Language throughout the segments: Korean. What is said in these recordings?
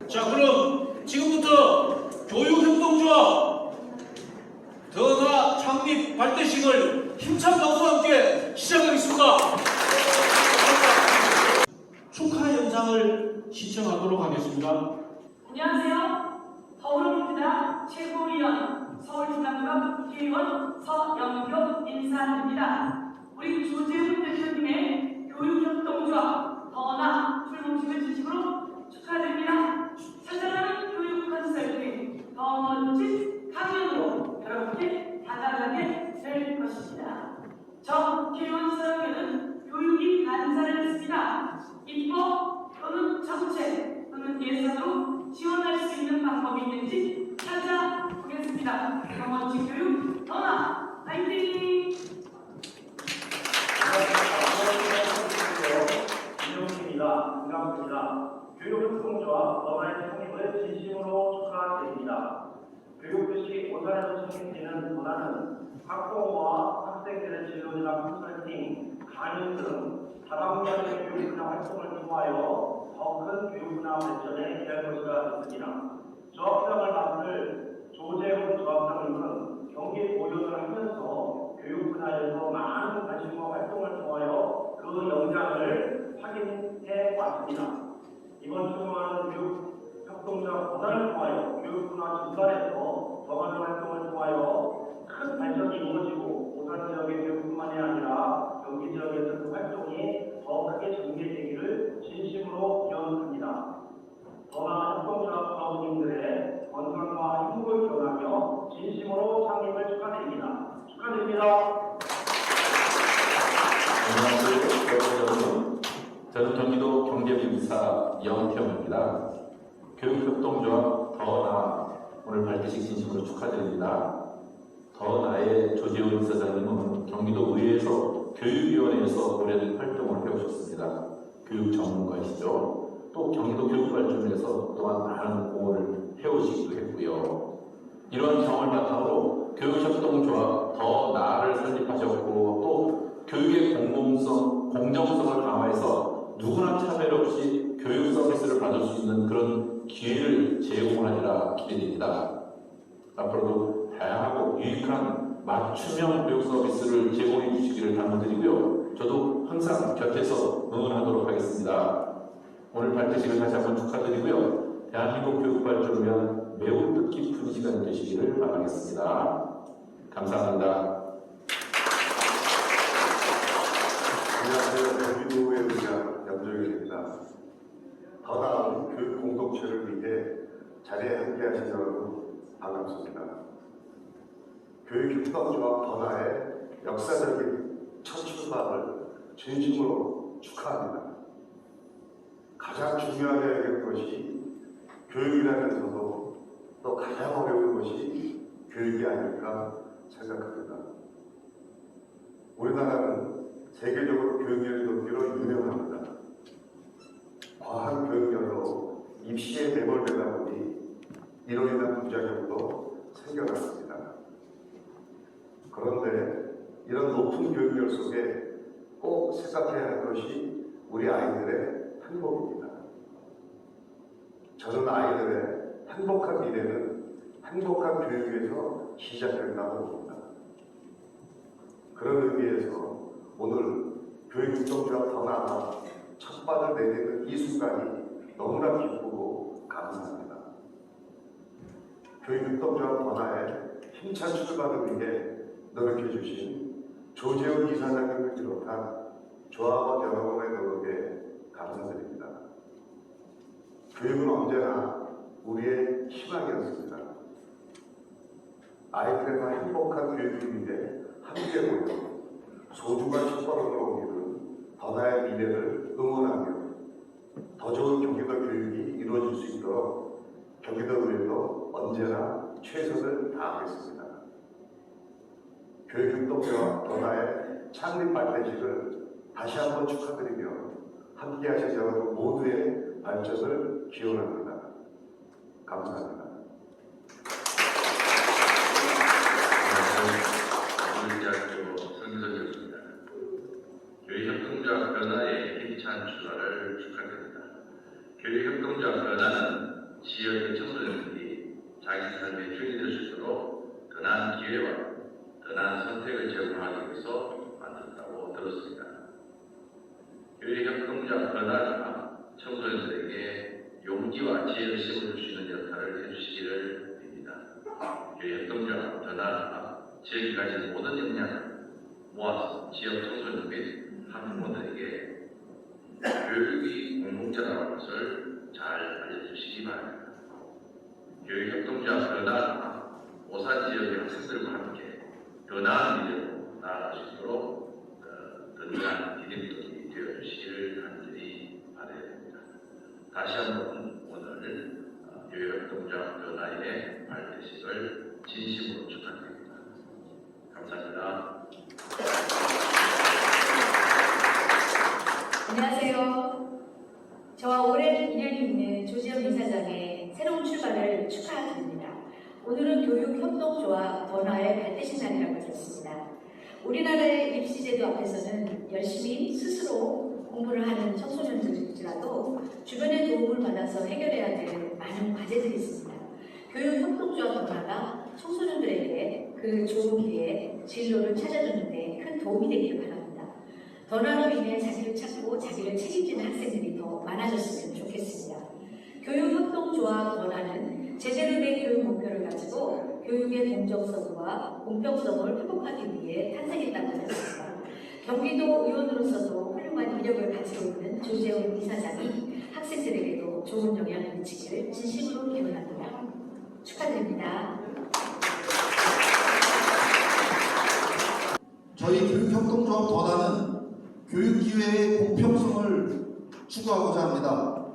자, 그럼 지금부터 교육협동조합 더나 창립 발대식을 힘찬 박수와 함께 시작하겠습니다. 축하 영상을 시청하도록 하겠습니다. 안녕하세요. 더불어민주당 최고위원 서울지방급 기의원 서영교 인사드립니다. 우리 조재훈 대표님의 교육협동조합 더나 출범식을 진심으로 축하드립니다. 사랑하는 교육 컨설팅 더 멋진 강연으로 여러분께 다가가게 될 것입니다. 저 기의원 서영교는 교육이 간사를 했습니다. 입법 또는 정책 또는 예산으로 지원할 수 있는 방법이 있는지 찾아보겠습니다. 더 멋진 교육 더나 파이팅! 반갑습니다. 교육협동조합 더나의 창립을 진심으로 축하드립니다. 교육교시 오산에서 책임지는 보다는 학부모와 학생들의 진로나 컨설팅, 강연 등 다방면의 교육 분야 활동을 통하여 더 큰 교육 분야 발전에 기할 것이라 믿습니다. 조합장을 맡을 조재훈 조합장님은 경기 보존을 하면서 교육 분야에서 많은 관심과 활동을 통하여 그 역량을 확인해 왔습니다. 이번 추모하는 교육협동조합 보단을 통하여 교육분야 전반에서 더 많은 활동을 통하여 큰 발전이 이루어지고 오산 지역의 교육뿐만이 아니라 경기 지역에서 그 활동이 더 크게 전개되기를 진심으로 기원합니다. 더 나은 협동조합 사원님들의 건강과 행복을 기원하며 진심으로 창립을 축하드립니다. 축하드립니다. 안녕하세요, 여러분. 저는 경기도 경제부이사 영태영입니다. 교육협동조합 더나 오늘 발대식 진심으로 축하드립니다. 더나의 조재훈 이사장님은 경기도 의회에서 교육위원회에서 오랜 활동을 해오셨습니다. 교육 전문가이시죠. 또 경기도 교육발전에서 또한 많은 공헌을 해오시기도 했고요. 이런 경험을 바탕으로 교육협동조합 더나를 설립하셨고 또 교육의 공정성을 강화해서 누구나 차별 없이 교육 서비스를 받을 수 있는 그런 기회를 제공하리라 기대됩니다. 앞으로도 다양하고 유익한 맞춤형 교육 서비스를 제공해 주시기를 당부드리고요. 저도 항상 곁에서 응원하도록 하겠습니다. 오늘 발대식을 다시 한번 축하드리고요. 대한민국 교육 발전을 위한 매우 뜻깊은 시간이 되시기를 바라겠습니다. 감사합니다. 안녕하세요. 경기도의 의장 염정일입니다. 더 나은 교육 공동체를 위해 자리에 함께하신 여러분 반갑습니다. 교육협동조합 더나의 역사적인 첫 출발을 진심으로 축하합니다. 가장 중요하게 여기는 것이 교육이라면서도 또 가장 어려운 것이 교육이 아닐까 생각합니다. 우리나라는 세계적으로 교육열이 높기로 유명합니다. 과한 교육열로 입시에 매몰되다 보니 이로 인한 부작용도 생겨났습니다. 그런데 이런 높은 교육열 속에 꼭 생각해야 할 것이 우리 아이들의 행복입니다. 저는 아이들의 행복한 미래는 행복한 교육에서 시작된다고 봅니다. 그런 의미에서 오늘 교육협동조합 더나가 첫 발을 내딛는 이 순간이 너무나 기쁘고 감사합니다. 교육협동조합 더나의 힘찬 출발을 위해 노력해 주신 조재훈 이사장님을 비롯한 조합원 여러분의 노력에 감사드립니다. 교육은 언제나 우리의 희망이었습니다. 아이들의 더 행복한 교육을 위해 함께 모여 소중한 첫걸음을 옮기는 더나의 미래를 응원하며 더 좋은 경기도 교육이 이루어질 수 있도록 경기도의회도 언제나 최선을 다하겠습니다. 교육협동조합 더나의 창립 발대식을 다시 한번 축하드리며 함께하신 여러분 모두의 발전을 기원합니다. 감사합니다. 서울대학교 교육협동조합 변화는 지역의 청소년들이 자기 삶의 주인이 될 수 있도록 더 나은 기회와 더 나은 선택을 제공하기 위해서 만들었다고 들었습니다. 교육협동조합 변화가 청소년들에게 용기와 지혜를 심어줄 수 있는 역할을 해주시기를 빕니다. 교육협동조합 변화가 지역이 가진 모든 역량을 모아서 지역 청소년 및 학부모들에게 교육이 공동체라는 것을 잘 알려주시기 바랍니다. 교육협동조합 변화가 오산 지역의 학생들과 함께 더 나은 미래로 나아갈 수 있도록 든든한 디딤돌이 되어주시기를 간절히 바라야 됩니다. 다시 한번 오늘 교육협동조합 변화의 발대식을 진심으로 축하드립니다. 감사합니다. 안녕하세요. 저와 오랜 인연이 있는 조지현 이사장의 새로운 출발을 축하드립니다. 오늘은 교육협동조합 변화의 발대식 날이라고 들었습니다. 우리나라의 입시제도 앞에서는 열심히 스스로 공부를 하는 청소년들일지라도 주변의 도움을 받아서 해결해야 될 많은 과제들이 있습니다. 교육협동조합 변화가 청소년들에게 그 좋은 기회에 진로를 찾아주는 데 큰 도움이 되길 바랍니다. 변화로 인해 자기를 찾고 자기를 책임지는 학생들이 더 많아졌으면 좋겠습니다. 교육협동조합 변화는 제대로 된 교육 목표를 가지고 교육의 공정성과 공평성을 회복하기 위해 탄생했다고 하셨습니다. 경기도 의원으로서도 훌륭한 이력을 가지고 있는 조재훈 이사장이 학생들에게도 좋은 영향을 미치기를 진심으로 기원합니다. 축하드립니다. 저희 교육협동조합 변화는 교육기회의 공평성을 추구하고자 합니다.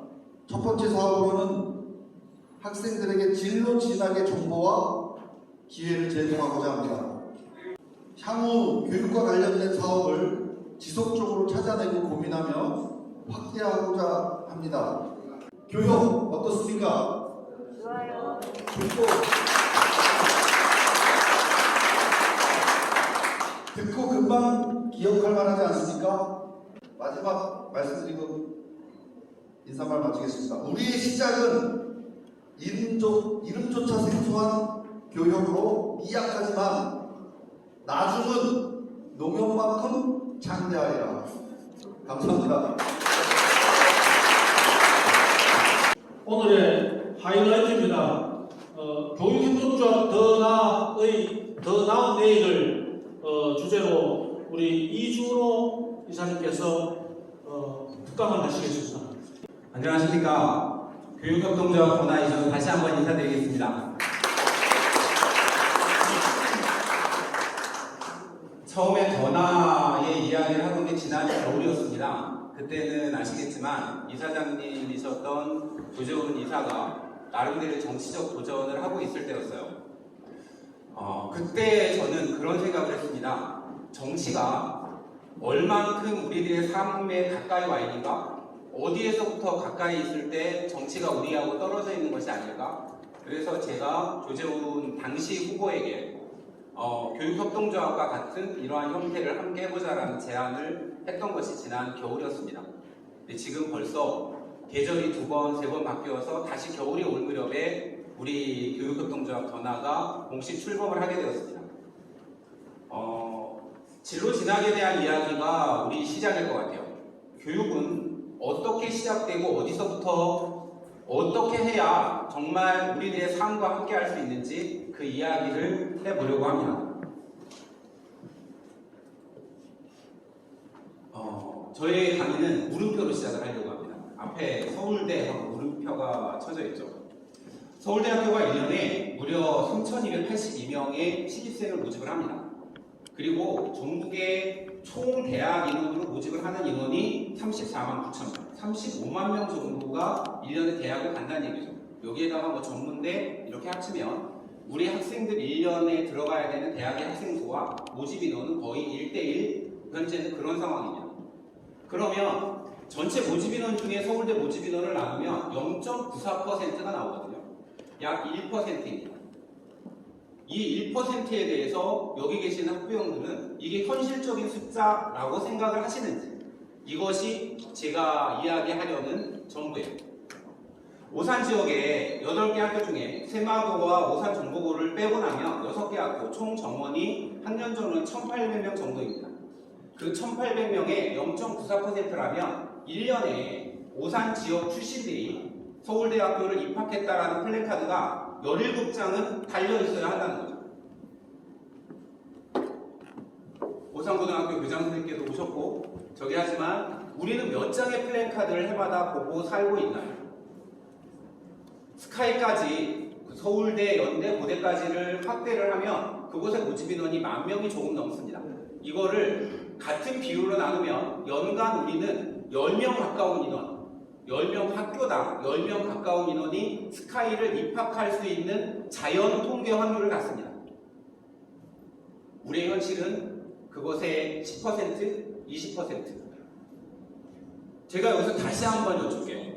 첫 번째 사업으로는 학생들에게 진로 진학의 정보와 기회를 제공하고자 합니다. 향후 교육과 관련된 사업을 지속적으로 찾아내고 고민하며 확대하고자 합니다. 교육 어떻습니까? 좋아요. 듣고 금방 기억할 만하지 않습니까? 마지막 말씀드리고 인사말 마치겠습니다. 우리의 시작은 이름조차 생소한 교육으로 미약하지만 나중은 농협만큼 장대하리라. 감사합니다. 오늘의 하이라이트입니다. 교육협동조합 더 나은 내일을 주제로 우리 이준호 이사님께서 특강을 하시겠습니다. 안녕하십니까. 교육협동조합 변화 이전 다시 한번 인사드리겠습니다. 처음에 변화의 이야기를 하던 게 지난 겨울이었습니다. 그때는 아시겠지만 이사장님이셨던 조재훈 이사가 나름대로 정치적 도전을 하고 있을 때였어요. 그때 저는 그런 생각을 했습니다. 정치가 얼만큼 우리들의 삶에 가까이 와 있는가? 어디에서부터 가까이 있을 때 정치가 우리하고 떨어져 있는 것이 아닐까? 그래서 제가 조재훈 당시 후보에게 교육협동조합과 같은 이러한 형태를 함께 해보자라는 제안을 했던 것이 지난 겨울이었습니다. 근데 지금 벌써 계절이 2번, 3번 바뀌어서 다시 겨울이 올 무렵에 우리 교육협동조합 변화가 공식 출범을 하게 되었습니다. 진로 진학에 대한 이야기가 우리 시작일 것 같아요. 교육은 어떻게 시작되고 어디서부터 어떻게 해야 정말 우리들의 삶과 함께 할 수 있는지 그 이야기를 해보려고 합니다. 저의 강의는 물음표로 시작을 하려고 합니다. 앞에 서울대 하고 물음표가 쳐져 있죠. 서울대학교가 1년에 무려 3,282명의 신입생을 모집을 합니다. 그리고 전국의 총 대학 인원으로 모집을 하는 인원이 34만 9천 명, 35만 명 정도가 1년에 대학을 간다는 얘기죠. 여기에다가 뭐 전문대 이렇게 합치면 우리 학생들 1년에 들어가야 되는 대학의 학생 수와 모집 인원은 거의 1대1, 현재는 그런 상황입니다. 그러면 전체 모집 인원 중에 서울대 모집 인원을 나누면 0.94%가 나오거든요. 약 1%입니다. 이 1%에 대해서 여기 계시는 학부형들은 이게 현실적인 숫자라고 생각을 하시는지, 이것이 제가 이야기하려는 전부예요. 오산 지역의 8개 학교 중에 세마고와 오산 정보고를 빼고 나면 6개 학교 총 정원이 학년 전원 1,800명 정도입니다. 그 1,800명의 0.94%라면 1년에 오산 지역 출신들이 서울대학교를 입학했다라는 플래카드가 17장은 달려 있어야 한다는 거죠. 오산고등학교 교장선생님께도 오셨고 저기 하지만 우리는 몇 장의 플래카드를 해마다 보고 살고 있나요? 스카이까지 서울대, 연대, 고대까지를 확대를 하면 그곳의 모집 인원이 10,000명이 조금 넘습니다. 이거를 같은 비율로 나누면 연간 우리는 10명 가까운 인원, 10명 학교당 10명 가까운 인원이 스카이를 입학할 수 있는 자연 통계 확률을 갖습니다. 우리의 현실은 그것의 10%, 20%. 제가 여기서 다시 한번 여쭐게요.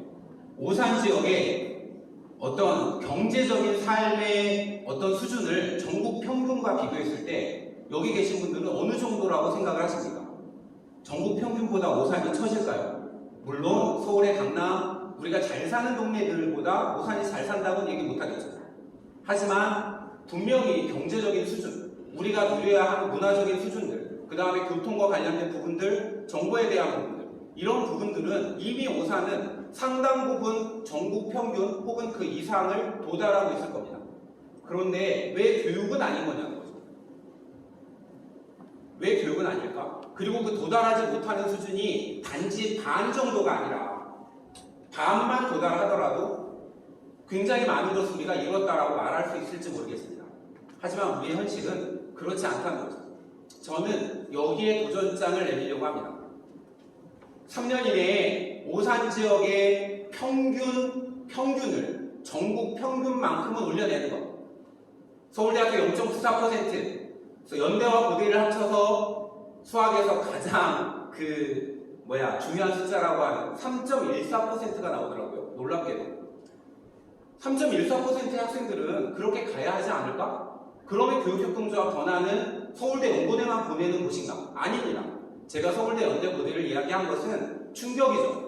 오산 지역의 어떤 경제적인 삶의 어떤 수준을 전국 평균과 비교했을 때 여기 계신 분들은 어느 정도라고 생각을 하십니까? 전국 평균보다 오산이 처질까요? 물론 서울의 강남, 우리가 잘 사는 동네들보다 오산이 잘 산다고는 얘기 못하겠죠. 하지만 분명히 경제적인 수준, 우리가 누려야 하는 문화적인 수준들, 그 다음에 교통과 관련된 부분들, 정보에 대한 부분들, 이런 부분들은 이미 오산은 상당 부분 전국 평균 혹은 그 이상을 도달하고 있을 겁니다. 그런데 왜 교육은 아닌 거냐는 거죠. 왜 교육은 아닐까? 그리고 그 도달하지 못하는 수준이 단지 반 정도가 아니라 반만 도달하더라도 굉장히 많은 것을 우리가 이뤘다라고 말할 수 있을지 모르겠습니다. 하지만 우리의 현실은 그렇지 않다는 거죠. 저는 여기에 도전장을 내밀려고 합니다. 3년 이내에 오산 지역의 평균을 전국 평균만큼은 올려내는 것. 서울대학교 0.94%, 연대와 고대를 합쳐서 수학에서 가장 중요한 숫자라고 하는 3.14%가 나오더라고요. 놀랍게도. 3.14%의 학생들은 그렇게 가야 하지 않을까? 그러면 교육협동조합 권한은 서울대 연고대만 보내는 곳인가? 아닙니다. 제가 서울대 연대 고대를 이야기한 것은 충격이죠.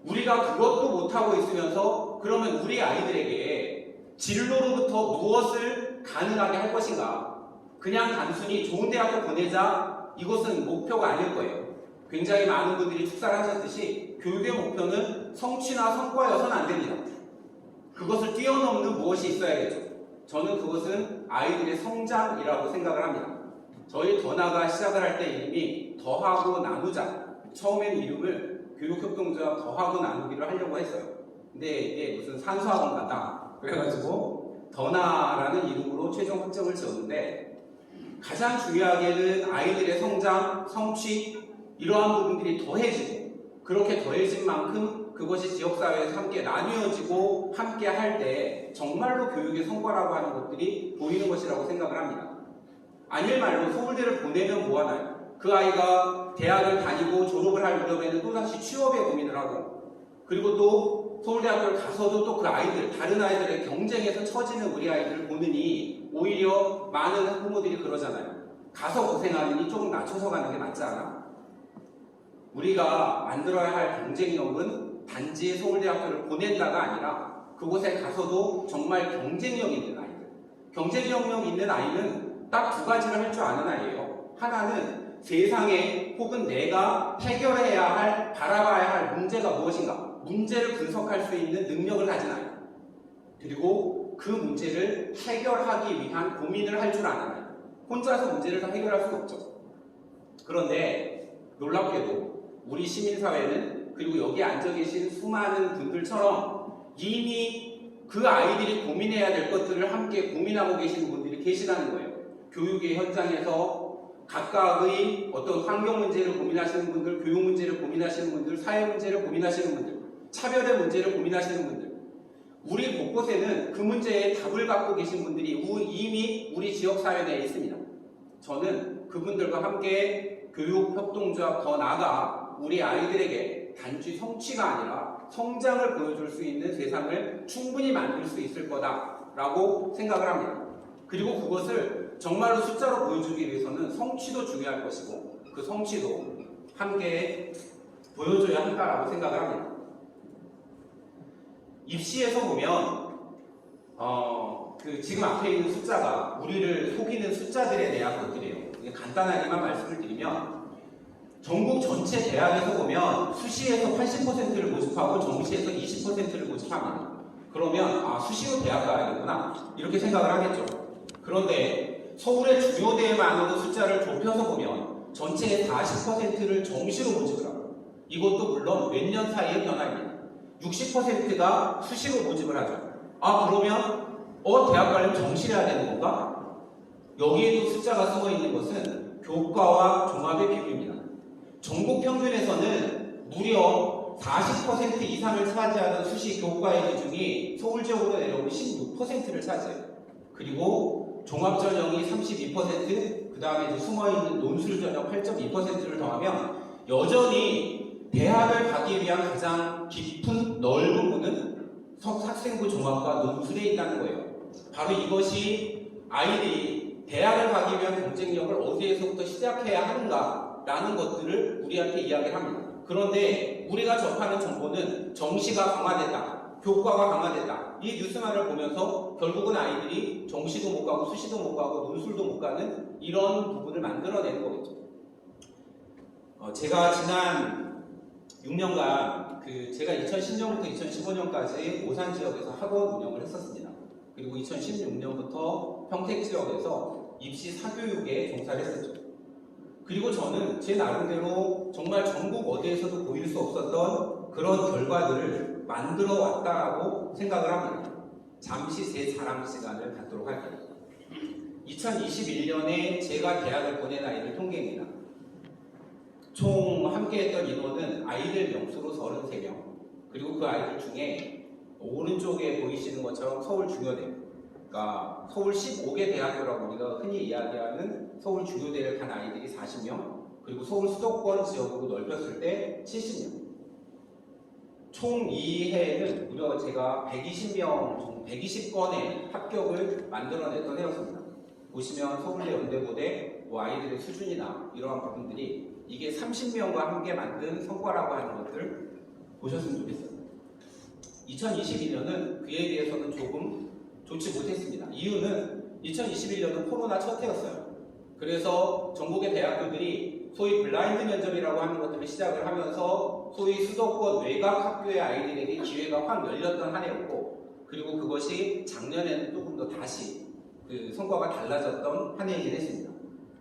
우리가 그것도 못하고 있으면서 그러면 우리 아이들에게 진로로부터 무엇을 가능하게 할 것인가? 그냥 단순히 좋은 대학교 보내자, 이것은 목표가 아닐 거예요. 굉장히 많은 분들이 축살하셨듯이 교육의 목표는 성취나 성과여서는 안 됩니다. 그것을 뛰어넘는 무엇이 있어야겠죠. 저는 그것은 아이들의 성장이라고 생각을 합니다. 저희 더나가 시작을 할 때 이름이 더하고 나누자. 처음에는 이름을 교육협동조합 더하고 나누기를 하려고 했어요. 근데 이게 무슨 산수학원 같다. 그래가지고 더나라는 이름으로 최종 확정을 지었는데 가장 중요하게는 아이들의 성장, 성취 이러한 부분들이 더해지고 그렇게 더해진 만큼 그것이 지역사회에서 함께 나뉘어지고 함께 할 때 정말로 교육의 성과라고 하는 것들이 보이는 것이라고 생각을 합니다. 아닐 말로 서울대를 보내면 뭐하나요? 그 아이가 대학을 다니고 졸업을 할 무렵에는 또다시 취업에 고민을 하고 그리고 또 서울대학교를 가서도 또 그 아이들, 다른 아이들의 경쟁에서 처지는 우리 아이들을 보느니 오히려 많은 학부모들이 그러잖아요. 가서 고생하느니 조금 낮춰서 가는 게 낫지 않아? 우리가 만들어야 할 경쟁력은 단지 서울대학교를 보낸다가 아니라 그곳에 가서도 정말 경쟁력 있는 아이들. 경쟁력 있는 아이는 딱 두 가지를 할 줄 아는 아이예요. 하나는 세상에 혹은 내가 해결해야 할, 바라봐야 할 문제가 무엇인가. 문제를 분석할 수 있는 능력을 가진 아이. 그리고 그 문제를 해결하기 위한 고민을 할 줄 아는 아이. 혼자서 문제를 다 해결할 수는 없죠. 그런데 놀랍게도 우리 시민사회는 그리고 여기 앉아 계신 수많은 분들처럼 이미 그 아이들이 고민해야 될 것들을 함께 고민하고 계시는 분들이 계시다는 거예요. 교육의 현장에서 각각의 어떤 환경 문제를 고민하시는 분들, 교육 문제를 고민하시는 분들, 사회 문제를 고민하시는 분들, 차별의 문제를 고민하시는 분들, 우리 곳곳에는 그 문제에 답을 갖고 계신 분들이 이미 우리 지역사회 내에 있습니다. 저는 그분들과 함께 교육협동조합 더 나아가 우리 아이들에게 단지 성취가 아니라 성장을 보여줄 수 있는 세상을 충분히 만들 수 있을 거다라고 생각을 합니다. 그리고 그것을 정말로 숫자로 보여주기 위해서는 성취도 중요할 것이고 그 성취도 함께 보여줘야 한다라고 생각을 합니다. 입시에서 보면 지금 앞에 있는 숫자가 우리를 속이는 숫자들에 대한 것들이에요. 간단하게만 말씀을 드리면 전국 전체 대학에서 보면 수시에서 80%를 모집하고 정시에서 20%를 모집합니다. 그러면 수시로 대학 가야겠구나 이렇게 생각을 하겠죠. 그런데 서울의 주요대만으로 숫자를 좁혀서 보면 전체의 40%를 정시로 모집을 하고 이것도 물론 몇 년 사이의 변화입니다. 60%가 수시로 모집을 하죠. 그러면 대학 가려면 정시를 해야 되는 건가? 여기에도 숫자가 숨어 있는 것은 교과와 종합의 비율입니다. 전국 평균에서는 무려 40% 이상을 차지하던 수시 교과의 비중이 서울 지역으로 내려오면 16%를 차지해요. 그리고 종합 전형이 32%, 그 다음에 숨어있는 논술 전형 8.2%를 더하면 여전히 대학을 가기 위한 가장 깊은 넓은 부분은 학생부 종합과 논술에 있다는 거예요. 바로 이것이 아이들이 대학을 가기 위한 경쟁력을 어디에서부터 시작해야 하는가라는 것들을 우리한테 이야기를 합니다. 그런데 우리가 접하는 정보는 정시가 강화됐다, 교과가 강화됐다 이 뉴스만을 보면서 결국은 아이들이 정시도 못 가고 수시도 못 가고 논술도 못 가는 이런 부분을 만들어내는 거겠죠. 제가 지난 6년간 제가 2010년부터 2015년까지 오산 지역에서 학원 운영을 했었습니다. 그리고 2016년부터 평택 지역에서 입시 사교육에 종사를 했었죠. 그리고 저는 제 나름대로 정말 전국 어디에서도 보일 수 없었던 그런 결과들을 만들어 왔다라고 생각을 합니다. 잠시 제 자랑 시간을 갖도록 할게요. 2021년에 제가 대학을 보낸 아이들 통계입니다. 총 함께했던 인원은 아이들 명수로 33명, 그리고 그 아이들 중에 오른쪽에 보이시는 것처럼 서울 중요대, 그러니까 서울 15개 대학교라고 우리가 흔히 이야기하는 서울 중요대를 간 아이들이 40명, 그리고 서울 수도권 지역으로 넓혔을 때 70명. 총 이 해에는 무려 제가 120건의 합격을 만들어냈던 해였습니다. 보시면 서울대, 연대고대, 아이들의 수준이나 이러한 부분들이 이게 30명과 함께 만든 성과라고 하는 것들 보셨으면 좋겠어요. 2022년은 그에 비해서는 조금 좋지 못했습니다. 이유는 2021년은 코로나 첫 해였어요. 그래서 전국의 대학교들이 소위 블라인드 면접이라고 하는 것들을 시작을 하면서 소위 수도권 외곽 학교의 아이들에게 기회가 확 열렸던 한 해였고, 그리고 그것이 작년에는 조금 더 다시 성과가 달라졌던 한 해이긴 했습니다.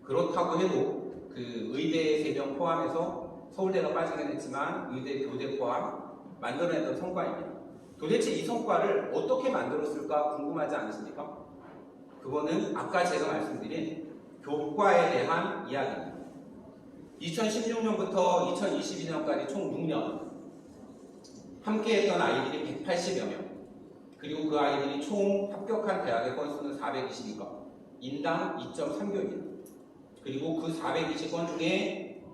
그렇다고 해도 의대 3명 포함해서 서울대가 빠지긴 했지만 의대, 교대 포함 만들어냈던 성과입니다. 도대체 이 성과를 어떻게 만들었을까 궁금하지 않으십니까? 그거는 아까 제가 말씀드린 교과에 대한 이야기입니다. 2016년부터 2022년까지 총 6년 함께했던 아이들이 180여 명, 그리고 그 아이들이 총 합격한 대학의 건수는 422건, 인당 2.3교입니다. 그리고 그 420건 중에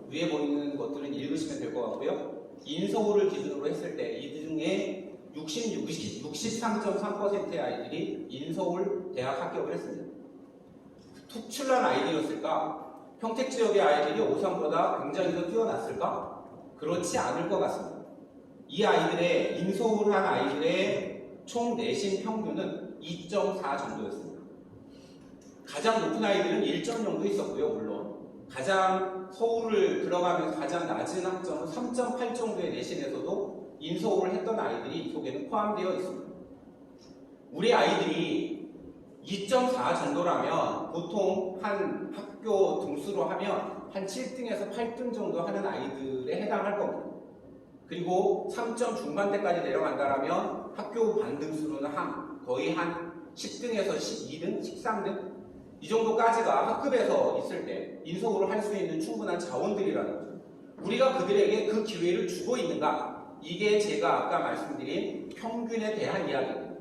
위에 보이는 것들은 읽으시면 될 것 같고요. 인서울을 기준으로 했을 때 이 중에 63.3%의 아이들이 인서울 대학 합격을 했습니다. 특출난 아이들이었을까? 평택 지역의 아이들이 오산보다 굉장히 더 뛰어났을까? 그렇지 않을 것 같습니다. 이 아이들의 인서울한 아이들의 총 내신 평균은 2.4 정도였습니다. 가장 높은 아이들은 1점 정도 있었고요. 물론 가장 서울을 들어가면서 가장 낮은 학점은 3.8 정도의 내신에서도 인서울을 했던 아이들이 이 속에는 포함되어 있습니다. 우리 아이들이 2.4 정도라면 보통 한 학교 등수로 하면 한 7등에서 8등 정도 하는 아이들에 해당할 겁니다. 그리고 3점 중반대까지 내려간다면 학교 반등수로는 거의 한 10등에서 12등, 13등 이 정도까지가 학급에서 있을 때 인서울을 할 수 있는 충분한 자원들이라는 거죠. 우리가 그들에게 그 기회를 주고 있는가? 이게 제가 아까 말씀드린 평균에 대한 이야기입니다.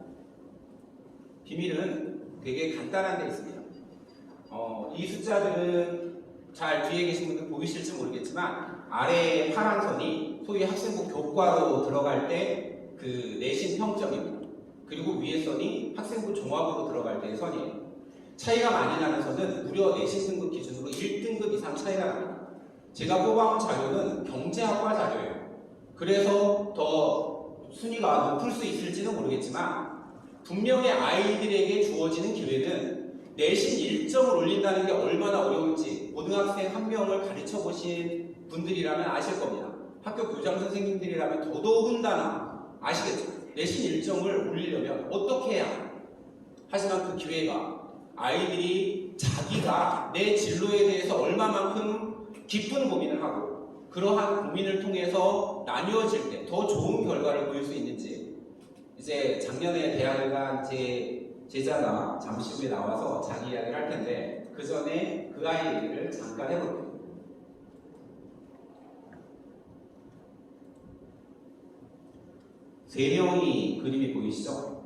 비밀은 되게 간단한 데 있습니다. 이 숫자들은 잘 뒤에 계신 분들 보이실지 모르겠지만 아래에 파란 선이 소위 학생부 교과로 들어갈 때 그 내신 평점입니다. 그리고 위에 선이 학생부 종합으로 들어갈 때의 선이에요. 차이가 많이 나는 선은 무려 내신 등급 기준으로 1등급 이상 차이가 납니다. 제가 뽑아온 자료는 경제학과 자료예요. 그래서 더 순위가 높을 수 있을지는 모르겠지만 분명히 아이들에게 주어지는 기회는 내신 일정을 올린다는 게 얼마나 어려울지 고등학생 한 명을 가르쳐 보신 분들이라면 아실 겁니다. 학교 교장 선생님들이라면 더더군다나 아시겠죠? 내신 일정을 올리려면 어떻게 해야 하나? 하지만 그 기회가 아이들이 자기가 내 진로에 대해서 얼마만큼 깊은 고민을 하고 그러한 고민을 통해서 나뉘어질 때 더 좋은 결과를 보일 수 있는지 이제 작년에 대학을 간 제 제자가 잠시 후에 나와서 자기 이야기를 할 텐데 그 전에 그 아이 얘기를 잠깐 해볼게요. 세 명이 그림이 보이시죠?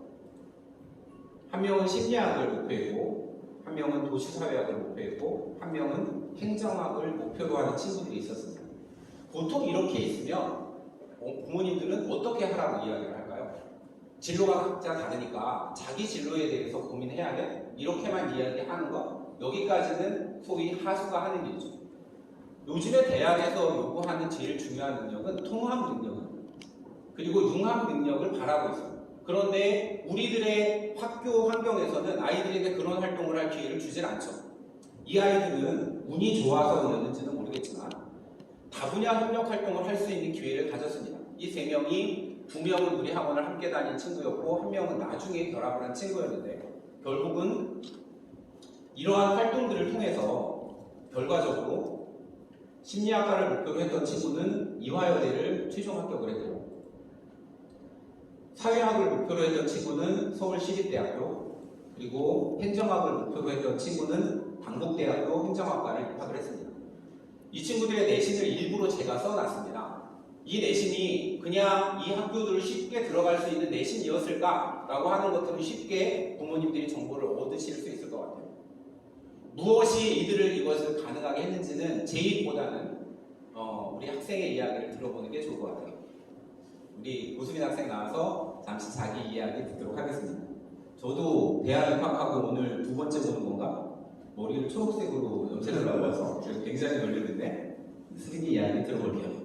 한 명은 심리학을 목표했고 한 명은 도시사회학을 목표했고 한 명은 행정학을 목표로 하는 친구들이 있었습니다. 보통 이렇게 있으면 부모님들은 어떻게 하라고 이야기를 할까요? 진로가 각자 다르니까 자기 진로에 대해서 고민해야 돼? 이렇게만 이야기하는 거? 여기까지는 소위 하수가 하는 일이죠. 요즘에 대학에서 요구하는 제일 중요한 능력은 통합 능력입니다. 그리고 융합 능력을 바라고 있습니다. 그런데 우리들의 학교 환경에서는 아이들에게 그런 활동을 할 기회를 주질 않죠. 이 아이들은 운이 좋아서였는지는 모르겠지만 다분야 협력 활동을 할 수 있는 기회를 가졌습니다. 이 세 명이 두 명은 우리 학원을 함께 다닌 친구였고 한 명은 나중에 결합을 한 친구였는데 결국은 이러한 활동들을 통해서 결과적으로 심리학과를 목표로 했던 친구는 이화여대를 최종 합격을 했고 사회학을 목표로 했던 친구는 서울시립대학교 그리고 행정학을 목표로 했던 친구는 당국대학교 행정학과를 입학을 했습니다. 이 친구들의 내신을 일부러 제가 써놨습니다. 이 내신이 그냥 이 학교들을 쉽게 들어갈 수 있는 내신이었을까라고 하는 것들은 쉽게 부모님들이 정보를 얻으실 수 있을 것 같아요. 무엇이 이들을 이것을 가능하게 했는지는 제 입보다는 우리 학생의 이야기를 들어보는 게 좋을 것 같아요. 우리 고수민 학생 나와서 잠시 자기 이야기 듣도록 하겠습니다. 저도 대학 입학하고 오늘 두 번째 보는 건가? 머리를 초록색으로 염색을 발라서 굉장히 놀랐는데 수빈이 이야기 들어볼게요.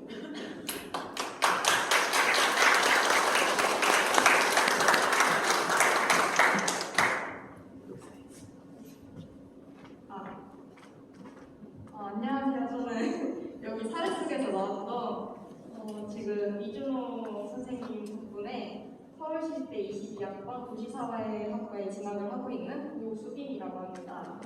안녕하세요. 저는 여기 사례속에서 나왔던 지금 이준호 선생님 덕분에 서울시립대 22학번 도시사회학과에 진학을 하고 있는 요수빈이라고 합니다.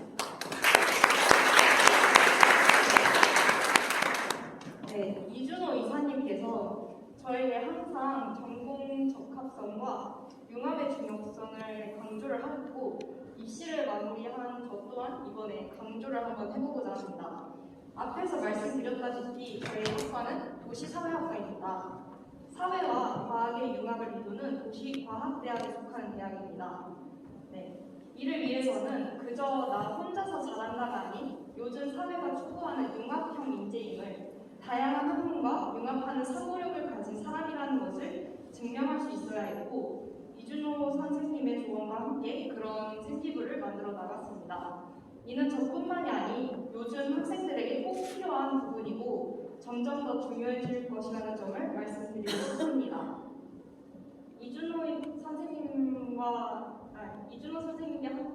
네, 이준호 이사님께서 저에게 항상 전공 적합성과 융합의 중요성을 강조를 하셨고 입시를 마무리한 저 또한 이번에 강조를 한번 해보고자 합니다. 앞에서 말씀드렸다시피 저희 학과는 도시사회학과입니다. 사회와 과학의 융합을 이루는 도시과학대학에 속하는 대학입니다. 네. 이를 위해서는 그저 나 혼자서 잘한다가 아닌 요즘 사회가 추구하는 융합형 인재임을 다양한 학문과 융합하는 사고력을 가진 사람이라는 것을 증명할 수 있어야 했고 이준호 선생님의 조언과 함께 그런 생기부를 만들어 나갔습니다. 이는 저뿐만이 아닌 요즘 학생들에게 꼭 필요한 부분이고 점점 더 중요해질 것이라는 점을 말씀드리고 싶습니다. 이준호 선생님과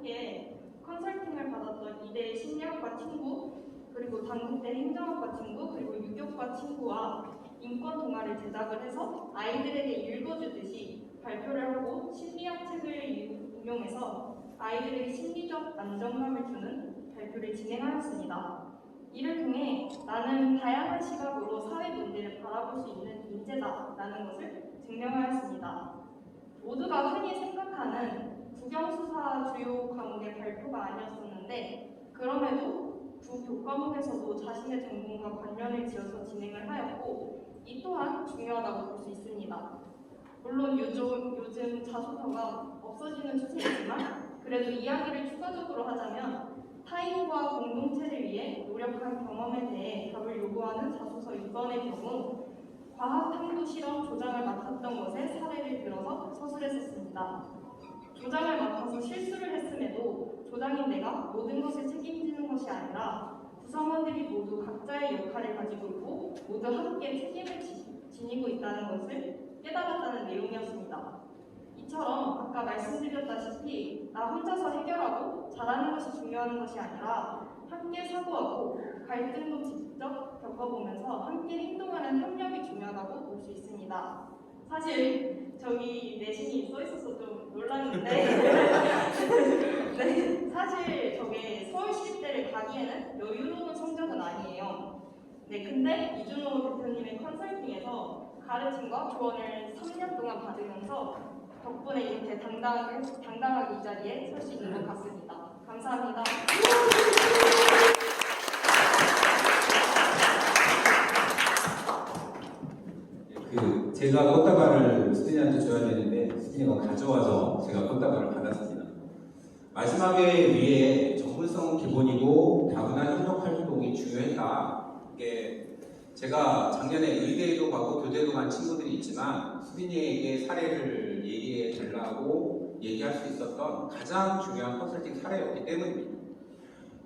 함께 컨설팅을 받았던 이대 심리학과 친구 그리고 당국대 행정학과 친구 그리고 유교과 친구와 인권 동화를 제작을 해서 아이들에게 읽어주듯이 발표를 하고 심리학 책을 인용해서 아이들에게 심리적 안정감을 주는 발표를 진행하였습니다. 이를 통해 나는 다양한 시각으로 사회 문제를 바라볼 수 있는 인재다라는 것을 증명하였습니다. 모두가 흔히 생각하는 국영수사 주요 과목의 발표가 아니었었는데 그럼에도 두 교과목에서도 자신의 전공과 관련을 지어서 진행을 하였고 이 또한 중요하다고 볼 수 있습니다. 물론 요즘 자소서가 없어지는 추세이지만 그래도 이야기를 추가적으로 하자면 타인과 공동체를 위해 노력한 경험에 대해 답을 요구하는 자소서 6번의 경우 과학탐구 실험 조장을 맡았던 것에 사례를 들어서 서술했었습니다. 조장을 맡아서 실수를 했음에도 조장인 내가 모든 것을 책임지는 것이 아니라 구성원들이 모두 각자의 역할을 가지고 있고 모두 함께 책임을 지니고 있다는 것을 깨달았다는 내용이었습니다. 이처럼 아까 말씀드렸다시피 나 혼자서 해결하고 잘하는 것이 중요한 것이 아니라 함께 사고하고 갈등도 직접 겪어보면서 함께 행동하는 협력이 중요하다고 볼 수 있습니다. 사실 저기 내신이 써있어서 좀 놀랐는데 네, 사실 저게 서울시립대를 가기에는 여유로운 성적은 아니에요. 네, 근데 이준호 대표님의 컨설팅에서 가르침과 조언을 3년 동안 받으면서 덕분에 이렇게 당당하게 이 자리에 설 수 있는 것 같습니다. 감사합니다. 제가 꽃다발을 스티니한테 줘야 되는데 스티니가 가져와서 제가 꽃다발을 받았습니다. 마지막에 위에 전문성은 기본이고 다문화 협력 활동이 중요했다. 이게 제가 작년에 의대에도 가고 교대도 간 친구들이 있지만 스티니에게 사례를 얘기해 달라고 얘기할 수 있었던 가장 중요한 컨설팅 사례였기 때문입니다.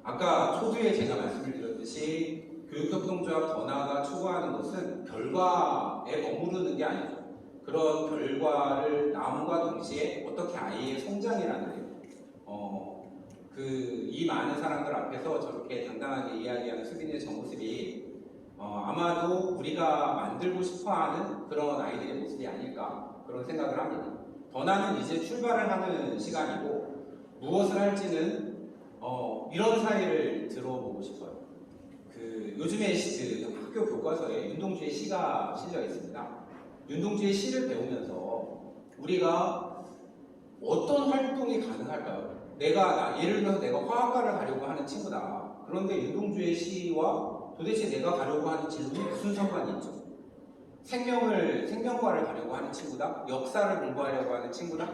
아까 초두에 제가 말씀을 드렸듯이 교육협동조합 더 나아가 추구하는 것은 결과에 머무르는 게 아니죠. 그런 결과를 남과 동시에 어떻게 아이의 성장이라는 게 이 많은 사람들 앞에서 저렇게 당당하게 이야기하는 수빈의 저 모습이 아마도 우리가 만들고 싶어하는 그런 아이들의 모습이 아닐까 그런 생각을 합니다. 더 나는 이제 출발을 하는 시간이고 무엇을 할지는 이런 사례를 들어보고 싶어요. 요즘에 학교 교과서에 윤동주의 시가 실려 있습니다. 윤동주의 시를 배우면서 우리가 어떤 활동이 가능할까요? 예를 들어서 내가 화학과를 가려고 하는 친구다. 그런데 윤동주의 시와 도대체 내가 가려고 하는 진로이 무슨 상관이 있죠? 생명과를 가려고 하는 친구다? 역사를 공부하려고 하는 친구다?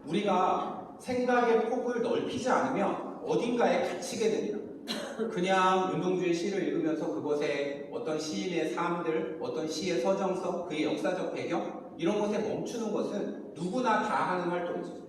우리가 생각의 폭을 넓히지 않으면 어딘가에 갇히게 됩니다. 그냥 윤동주의 시를 읽으면서 그것에 어떤 시인의 삶들, 어떤 시의 서정성, 그의 역사적 배경 이런 것에 멈추는 것은 누구나 다 하는 활동이죠.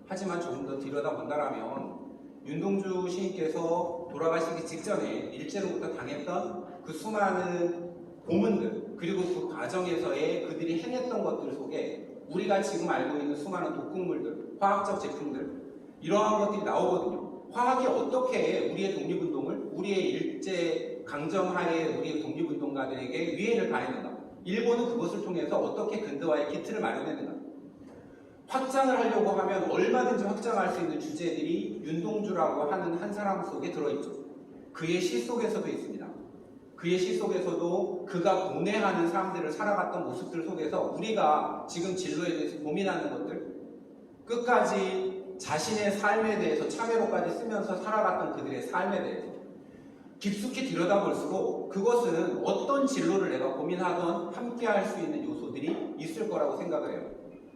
하지만 조금 더 들여다본다라면 윤동주 시인께서 돌아가시기 직전에 일제로부터 당했던 그 수많은 고문들 그리고 그 과정에서의 그들이 행했던 것들 속에 우리가 지금 알고 있는 수많은 독극물들, 화학적 제품들 이러한 것들이 나오거든요. 화학이 어떻게 우리의 독립운동을 우리의 일제 강점하에 우리의 독립운동가들에게 위해를 가했는가? 일본은 그것을 통해서 어떻게 근대화의 기틀을 마련했는가? 확장을 하려고 하면 얼마든지 확장할 수 있는 주제들이 윤동주라고 하는 한 사람 속에 들어있죠. 그의 시 속에서도 있습니다. 그의 시 속에서도 그가 고뇌하는 사람들을 살아갔던 모습들 속에서 우리가 지금 진로에 대해서 고민하는 것들 끝까지 자신의 삶에 대해서 참회로까지 쓰면서 살아갔던 그들의 삶에 대해서 깊숙이 들여다볼수록 그것은 어떤 진로를 내가 고민하던 함께 할 수 있는 요소들이 있을 거라고 생각을 해요.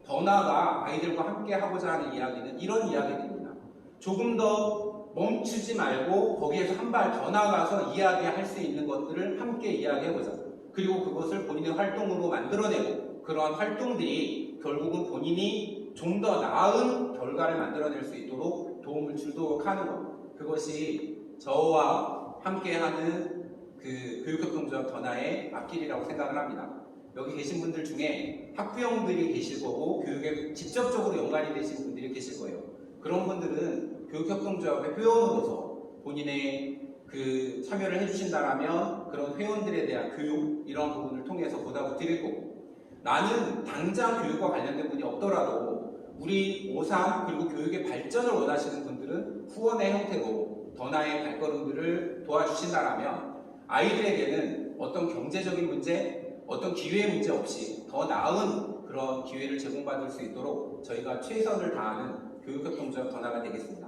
더 나아가 아이들과 함께 하고자 하는 이야기는 이런 이야기들입니다. 조금 더 멈추지 말고 거기에서 한 발 더 나아가서 이야기할 수 있는 것들을 함께 이야기해보자. 그리고 그것을 본인의 활동으로 만들어내고 그러한 활동들이 결국은 본인이 좀 더 나은 결과를 만들어낼 수 있도록 도움을 주도록 하는 것. 그것이 저와 함께하는 그 교육협동조합 더나의 앞길이라고 생각을 합니다. 여기 계신 분들 중에 학부형들이 계실 거고 교육에 직접적으로 연관이 되신 분들이 계실 거예요. 그런 분들은 교육협동조합의 회원으로서 본인의 그 참여를 해주신다라면 그런 회원들에 대한 교육 이런 부분을 통해서 보답을 드릴 거고 나는 당장 교육과 관련된 분이 없더라도 우리 오산 그리고 교육의 발전을 원하시는 분들은 후원의 형태로 더나의 발걸음들을 도와주신다라면 아이들에게는 어떤 경제적인 문제 어떤 기회의 문제 없이 더 나은 그런 기회를 제공받을 수 있도록 저희가 최선을 다하는 교육협동조합 더나가 되겠습니다.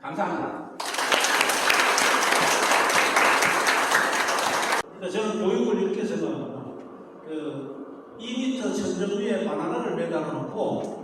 감사합니다. 저는 교육을 이렇게 생각합니다. 2m 천정 위에 바나나를 매달아 놓고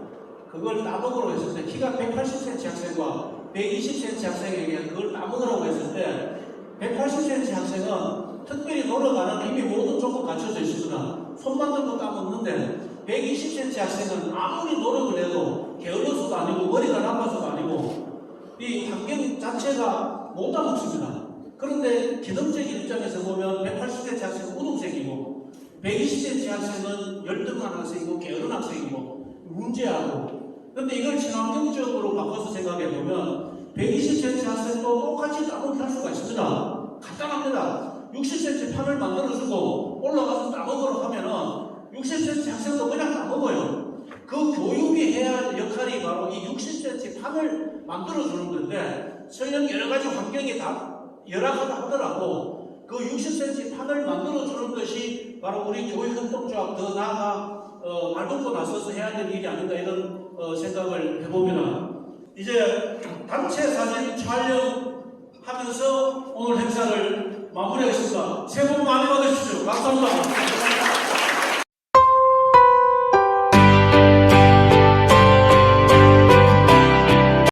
그걸 따먹으라고 했을 때 키가 180cm 학생과 120cm 학생에게 그걸 따먹으라고 했을 때 180cm 학생은 특별히 노력하는 이미 모든 조건 갖춰져 있으거나 손만 들고 따먹는데 120cm 학생은 아무리 노력을 해도 게을러서도 아니고 머리가 나빠서도 아니고 이 환경 자체가 못 따먹습니다. 그런데 기능적 입장에서 보면 180cm 학생은 우등생이고 120cm 학생은 열등한 학생이고 게으른 학생이고 문제하고, 근데 이걸 친환경적으로 바꿔서 생각해 보면 120cm 학생도 똑같이 따먹기 할 수가 있습니다. 간단합니다. 60cm 판을 만들어주고 올라가서 따먹으러 하면은 60cm 학생도 그냥 따먹어요. 그 교육이 해야 할 역할이 바로 이 60cm 판을 만들어주는 건데, 설령 여러 가지 환경이 다 열악하다 하더라도 그 60cm 판을 만들어주는 것이 바로 우리 교육협동조합 더 나아가 발 걷고 나서서 해야 될 일이 아닌가, 이런 생각을 해봅니다. 이제 단체 사진 촬영하면서 오늘 행사를 마무리하겠습니다. 새해 복 많이 받으십시오. 감사합니다.